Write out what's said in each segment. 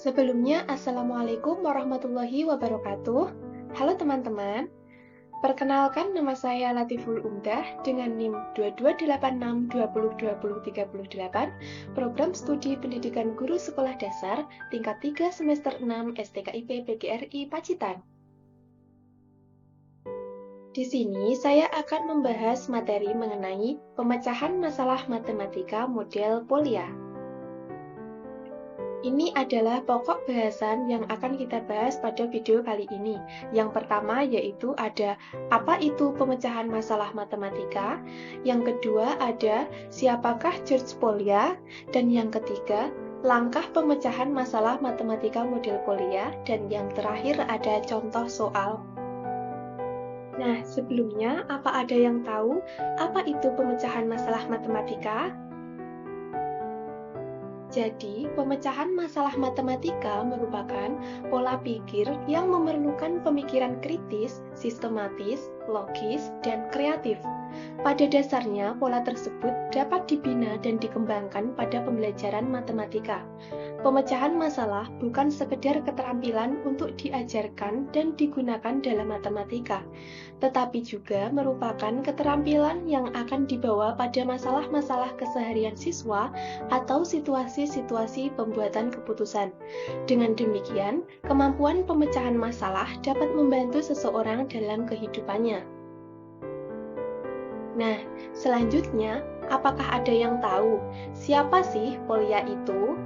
Sebelumnya, Assalamualaikum warahmatullahi wabarakatuh. Halo teman-teman, perkenalkan nama saya Latiful Umdah dengan NIM 2286202038, Program Studi Pendidikan Guru Sekolah Dasar tingkat 3 semester 6 STKIP PGRI Pacitan. Di sini saya akan membahas materi mengenai pemecahan masalah matematika model Polya. Ini adalah pokok bahasan yang akan kita bahas pada video kali ini. Yang pertama yaitu ada apa itu pemecahan masalah matematika, yang kedua ada siapakah George Polya, dan yang ketiga langkah pemecahan masalah matematika model Polya, dan yang terakhir ada contoh soal. Nah, sebelumnya apa ada yang tahu apa itu pemecahan masalah matematika? Jadi, pemecahan masalah matematika merupakan pola pikir yang memerlukan pemikiran kritis, sistematis, logis, dan kreatif. Pada dasarnya, pola tersebut dapat dibina dan dikembangkan pada pembelajaran matematika. Pemecahan masalah bukan sekedar keterampilan untuk diajarkan dan digunakan dalam matematika, tetapi juga merupakan keterampilan yang akan dibawa pada masalah-masalah keseharian siswa atau situasi-situasi pembuatan keputusan. Dengan demikian, kemampuan pemecahan masalah dapat membantu seseorang dalam kehidupannya. Nah, selanjutnya, apakah ada yang tahu siapa sih Polya itu?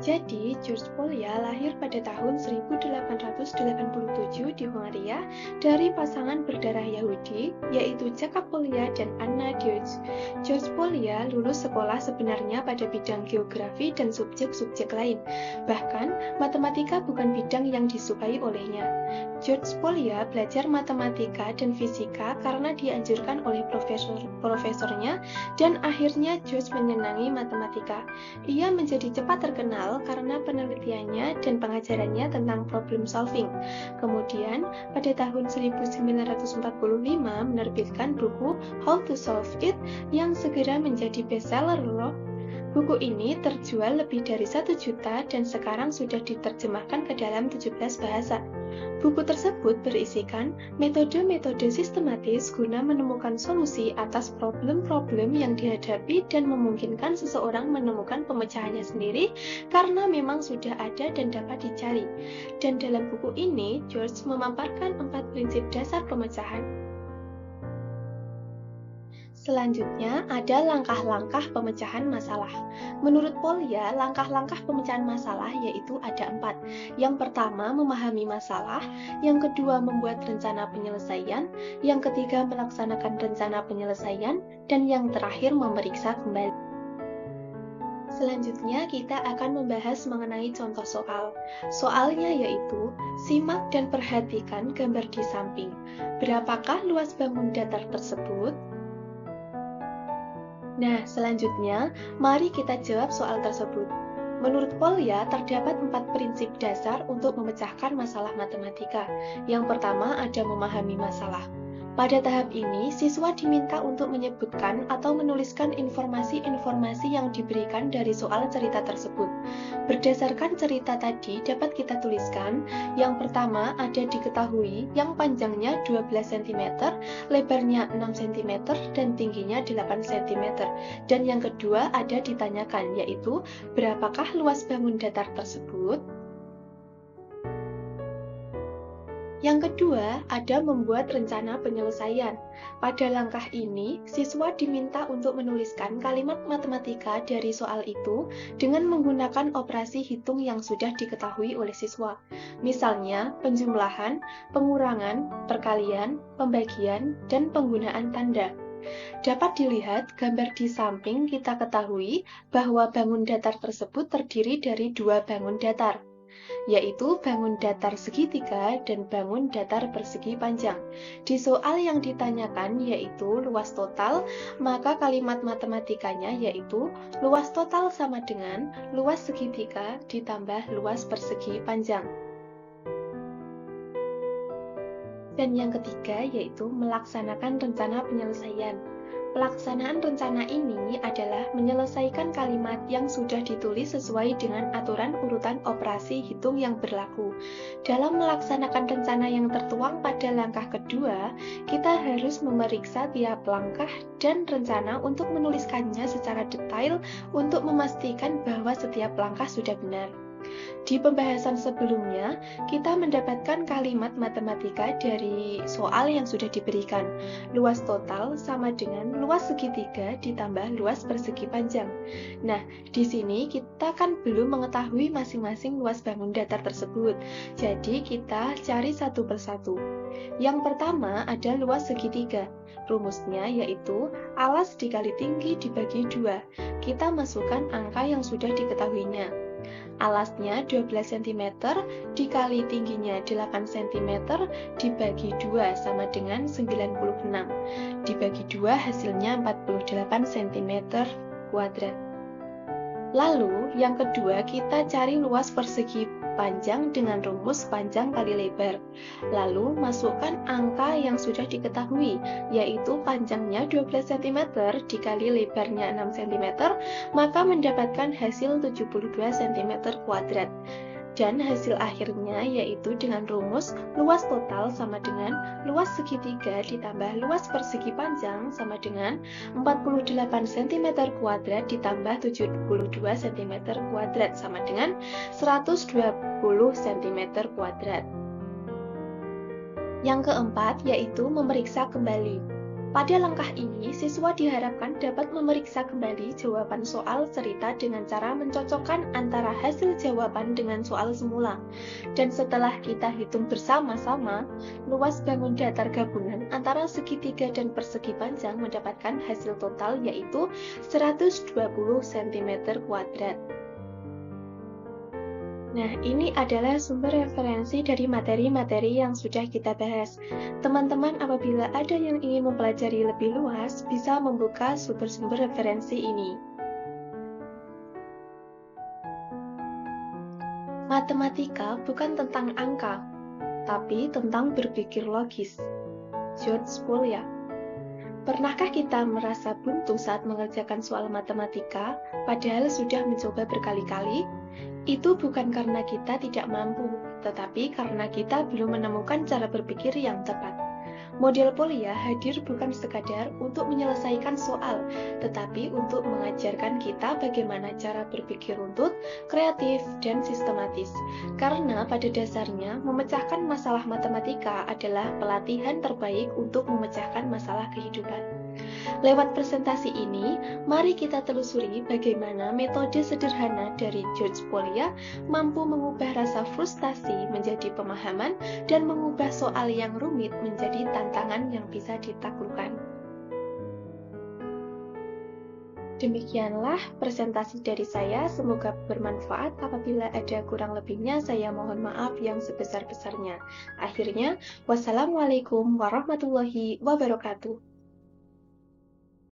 Jadi, George Polya lahir pada tahun 1887 di Hungaria dari pasangan berdarah Yahudi, yaitu Jacob Polya dan Anna Deutsch. George Polya lulus sekolah sebenarnya pada bidang geografi dan subjek-subjek lain. Bahkan, matematika bukan bidang yang disukai olehnya. George Polya belajar matematika dan fisika karena dianjurkan oleh profesornya, dan akhirnya George menyenangi matematika. Ia menjadi cepat terkenal karena penelitiannya dan pengajarannya tentang problem solving. Kemudian, pada tahun 1945 menerbitkan buku How to Solve It yang segera menjadi bestseller loh. Buku ini terjual lebih dari 1 juta dan sekarang sudah diterjemahkan ke dalam 17 bahasa. Buku tersebut berisikan metode-metode sistematis guna menemukan solusi atas problem-problem yang dihadapi dan memungkinkan seseorang menemukan pemecahannya sendiri karena memang sudah ada dan dapat dicari. Dan dalam buku ini, George memaparkan 4 prinsip dasar pemecahan. Selanjutnya, ada langkah-langkah pemecahan masalah. Menurut Polya, langkah-langkah pemecahan masalah yaitu ada 4. Yang pertama, memahami masalah. Yang kedua, membuat rencana penyelesaian. Yang ketiga, melaksanakan rencana penyelesaian. Dan yang terakhir, memeriksa kembali. Selanjutnya, kita akan membahas mengenai contoh soal. Soalnya yaitu, simak dan perhatikan gambar di samping. Berapakah luas bangun datar tersebut? Nah, selanjutnya, mari kita jawab soal tersebut. Menurut Polya, terdapat 4 prinsip dasar untuk memecahkan masalah matematika. Yang pertama, ada memahami masalah. Pada tahap ini, siswa diminta untuk menyebutkan atau menuliskan informasi-informasi yang diberikan dari soal cerita tersebut. Berdasarkan cerita tadi, dapat kita tuliskan, yang pertama ada diketahui yang panjangnya 12 cm, lebarnya 6 cm, dan tingginya 8 cm. Dan yang kedua ada ditanyakan, yaitu berapakah luas bangun datar tersebut? Yang kedua, ada membuat rencana penyelesaian. Pada langkah ini, siswa diminta untuk menuliskan kalimat matematika dari soal itu dengan menggunakan operasi hitung yang sudah diketahui oleh siswa. Misalnya, penjumlahan, pengurangan, perkalian, pembagian, dan penggunaan tanda. Dapat dilihat gambar di samping kita ketahui bahwa bangun datar tersebut terdiri dari 2 bangun datar, yaitu bangun datar segitiga dan bangun datar persegi panjang. Di soal yang ditanyakan yaitu luas total, maka kalimat matematikanya yaitu luas total sama dengan luas segitiga ditambah luas persegi panjang. Dan yang ketiga yaitu melaksanakan rencana penyelesaian. Pelaksanaan rencana ini adalah menyelesaikan kalimat yang sudah ditulis sesuai dengan aturan urutan operasi hitung yang berlaku. Dalam melaksanakan rencana yang tertuang pada langkah kedua, kita harus memeriksa tiap langkah dan rencana untuk menuliskannya secara detail untuk memastikan bahwa setiap langkah sudah benar. Di pembahasan sebelumnya, kita mendapatkan kalimat matematika dari soal yang sudah diberikan. Luas total sama dengan luas segitiga ditambah luas persegi panjang. Nah, di sini kita kan belum mengetahui masing-masing luas bangun datar tersebut. Jadi, kita cari satu persatu. Yang pertama ada luas segitiga. Rumusnya yaitu alas dikali tinggi dibagi 2. Kita masukkan angka yang sudah diketahuinya. Alasnya 12 cm dikali tingginya 8 cm dibagi 2 sama dengan 96. Dibagi 2 hasilnya 48 cm kuadrat. Lalu yang kedua kita cari luas persegi panjang dengan rumus panjang kali lebar. Lalu masukkan angka yang sudah diketahui, yaitu panjangnya 12 cm dikali lebarnya 6 cm, maka mendapatkan hasil 72 cm kuadrat. Dan hasil akhirnya yaitu dengan rumus luas total sama dengan luas segitiga ditambah luas persegi panjang sama dengan 48 cm kuadrat ditambah 72 cm kuadrat sama dengan 120 cm kuadrat. Yang keempat yaitu memeriksa kembali. Pada langkah ini, siswa diharapkan dapat memeriksa kembali jawaban soal cerita dengan cara mencocokkan antara hasil jawaban dengan soal semula. Dan setelah kita hitung bersama-sama, luas bangun datar gabungan antara segitiga dan persegi panjang mendapatkan hasil total yaitu 120 cm kuadrat. Nah, ini adalah sumber referensi dari materi-materi yang sudah kita bahas. Teman-teman apabila ada yang ingin mempelajari lebih luas, bisa membuka sumber-sumber referensi ini. Matematika bukan tentang angka, tapi tentang berpikir logis. George Polya. Pernahkah kita merasa buntu saat mengerjakan soal matematika, padahal sudah mencoba berkali-kali? Itu bukan karena kita tidak mampu, tetapi karena kita belum menemukan cara berpikir yang tepat. Model Polya hadir bukan sekadar untuk menyelesaikan soal, tetapi untuk mengajarkan kita bagaimana cara berpikir runtut, kreatif, dan sistematis. Karena pada dasarnya, memecahkan masalah matematika adalah pelatihan terbaik untuk memecahkan masalah kehidupan. Lewat presentasi ini, mari kita telusuri bagaimana metode sederhana dari George Polya mampu mengubah rasa frustasi menjadi pemahaman dan mengubah soal yang rumit menjadi tantangan yang bisa ditaklukkan. Demikianlah presentasi dari saya, semoga bermanfaat. Apabila ada kurang lebihnya, saya mohon maaf yang sebesar-besarnya. Akhirnya, wassalamualaikum warahmatullahi wabarakatuh.